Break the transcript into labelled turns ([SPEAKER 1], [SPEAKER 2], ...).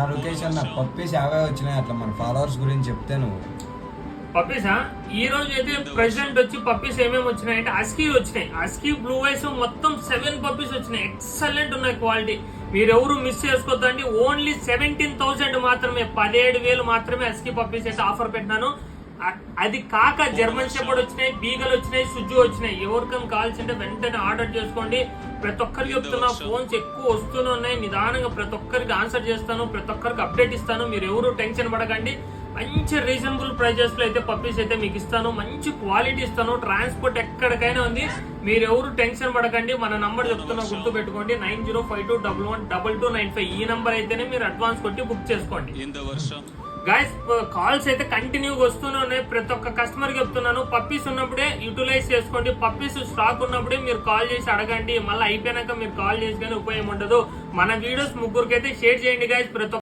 [SPEAKER 1] రుకేష్ అన్న పప్పీస్ యావే వచ్చినాయి అట్లా మన ఫాలోవర్స్ గురించి చెప్తే నువ్వు.
[SPEAKER 2] పప్పీసా ఈ రోజు అయితే ప్రెసెంట్ వచ్చి పప్పీస్ ఏమేమి వచ్చినాయి అంటే అస్కీ వచ్చినాయి. అస్కీ బ్లూ ఐస్ మొత్తం 7 పప్పీస్ వచ్చినాయి. ఎక్సలెంట్ ఉన్నాయి క్వాలిటీ. మీరెవరు మిస్ చేసుకోవద్దండి. ఓన్లీ 17,000 మాత్రమే, 17,000 మాత్రమే అస్కీ పప్పీస్ అయితే ఆఫర్ పెట్టినాను. అది కాక జర్మన్ షెపర్డ్ వచ్చినాయి, బీగల్ వచ్చినాయి, సుజ్జు వచ్చినాయి. ఎవరికైనా కావాల్సింటే వెంటనే ఆర్డర్ చేసుకోండి. ప్రతి ఒక్కరికి చెప్తున్నా, ఫోన్స్ ఎక్కువ వస్తూనే ఉన్నాయి. నిదానంగా ప్రతి ఒక్కరికి ఆన్సర్ చేస్తాను, ప్రతి ఒక్కరికి అప్డేట్ ఇస్తాను. మీరు ఎవరు టెన్షన్ పడకండి. మంచి రీజనబుల్ ప్రైజెస్ లో అయితే పప్పీస్ అయితే మీకు ఇస్తాను. మంచి క్వాలిటీ ఇస్తాను. ట్రాన్స్పోర్ట్ ఎక్కడికైనా ఉంది. మీరు ఎవరు టెన్షన్ పడకండి. మన నంబర్ చెప్తున్నా, గుర్తు పెట్టుకోండి. 9052112295. ఈ నంబర్ అయితేనే మీరు అడ్వాన్స్ కొట్టి బుక్ చేసుకోండి. గైస్ కాల్స్ అయితే కంటిన్యూగా వస్తూనే ఉన్నాయి. ప్రతి ఒక్క కస్టమర్ చెప్తున్నాను, పప్పీస్ ఉన్నప్పుడే యూటిలైజ్ చేసుకోండి. పప్పీస్ స్టాక్ ఉన్నప్పుడే మీరు కాల్ చేసి అడగండి. మళ్ళీ అయిపోయినాక మీరు కాల్ చేసి కానీ ఉపయోగం ఉండదు. మన వీడియోస్ ముగ్గురికి అయితే షేర్ చేయండి గైస్. ప్రతి